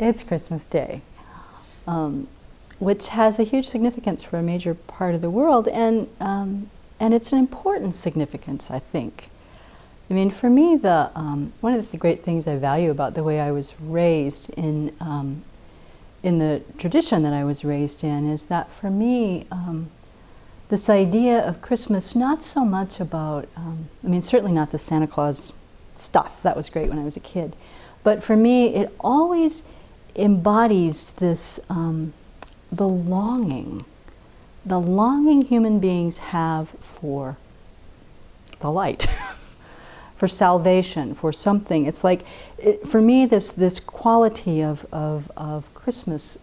It's Christmas Day, which has a huge significance for a major part of the world, and it's an important significance, I think. I mean, for me, one of the great things I value about the way I was raised in the tradition that I was raised in is that for me, this idea of Christmas, not so much about, I mean, certainly not the Santa Claus stuff. That was great when I was a kid. But for me, it always embodies this, the longing human beings have for the light, for salvation, for something. It's like, for me, this quality of Christmas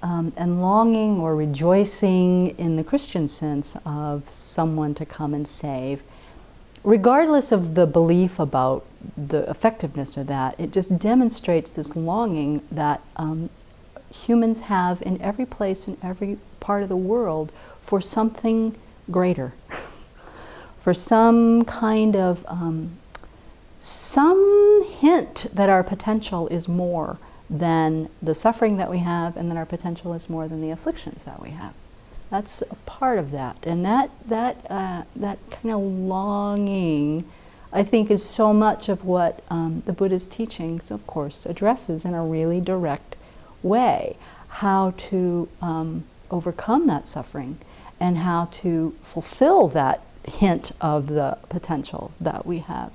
and longing or rejoicing in the Christian sense of someone to come and save, regardless of the belief about the effectiveness of that, it just demonstrates this longing that humans have in every place, in every part of the world, for something greater, for some kind of, some hint that our potential is more than the suffering that we have, and that our potential is more than the afflictions that we have. That's a part of that, and that kind of longing, I think, is so much of what the Buddha's teachings, of course, addresses in a really direct way. How to overcome that suffering, and how to fulfill that hint of the potential that we have.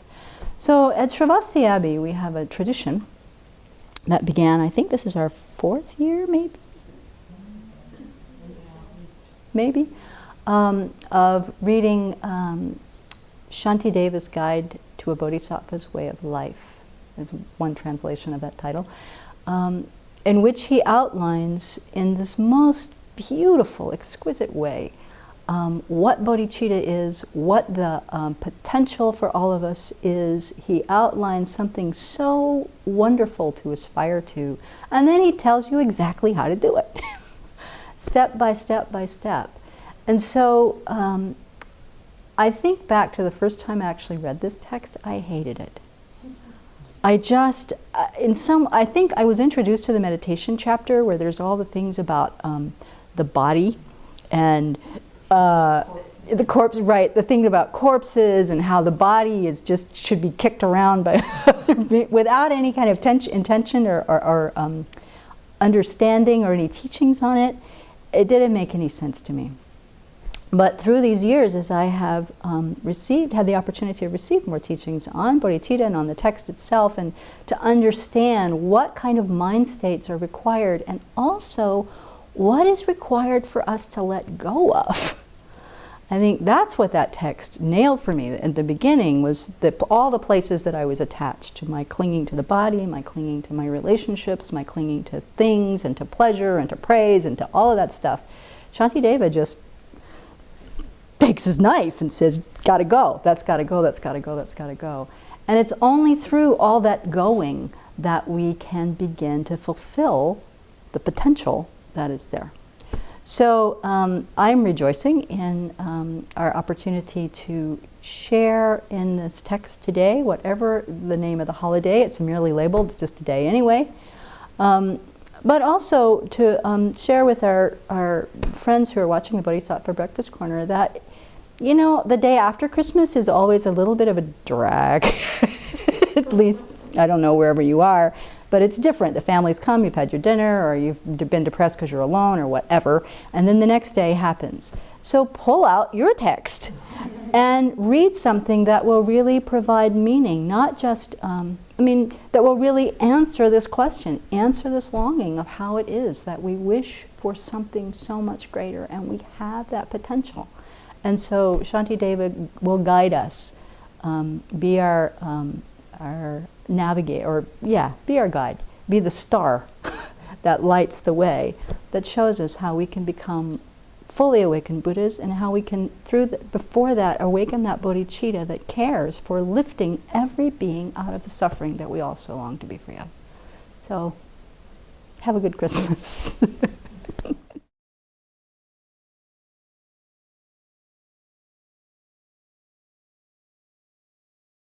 So at Sravasti Abbey, we have a tradition that began, I think this is our 4th year, maybe, of reading Shantideva's Guide to a Bodhisattva's Way of Life, is one translation of that title, in which he outlines in this most beautiful, exquisite way what bodhicitta is, what the potential for all of us is. He outlines something so wonderful to aspire to, and then he tells you exactly how to do it, step by step by step. And so I think back to the first time I actually read this text, I hated it. I just, I think I was introduced to the meditation chapter where there's all the things about the body and the corpse, right, the thing about corpses and how the body is just should be kicked around by without any kind of intention or understanding or any teachings on it. It didn't make any sense to me. But through these years, as I have had the opportunity to receive more teachings on bodhicitta and on the text itself, and to understand what kind of mind states are required, and also what is required for us to let go of. I think that's what that text nailed for me at the beginning, was all the places that I was attached to, my clinging to the body, my clinging to my relationships, my clinging to things and to pleasure and to praise and to all of that stuff. Shantideva just takes his knife and says, gotta go, that's gotta go, that's gotta go, that's gotta go. And it's only through all that going that we can begin to fulfill the potential that is there. So I'm rejoicing in our opportunity to share in this text today, whatever the name of the holiday. It's merely labeled, it's just a day anyway. But also to share with our friends who are watching the Bodhisattva Breakfast Corner that, you know, the day after Christmas is always a little bit of a drag. At least, I don't know wherever you are, but it's different. The families come, you've had your dinner, or you've been depressed because you're alone, or whatever, and then the next day happens. So pull out your text and read something that will really provide meaning, not just, that will really answer this question, answer this longing of how it is that we wish for something so much greater, and we have that potential. And so Shantideva will guide us, be our navigator, or be our guide, be the star that lights the way, that shows us how we can become fully awakened Buddhas, and how we can, before that, awaken that bodhicitta that cares for lifting every being out of the suffering that we all so long to be free of. So, have a good Christmas.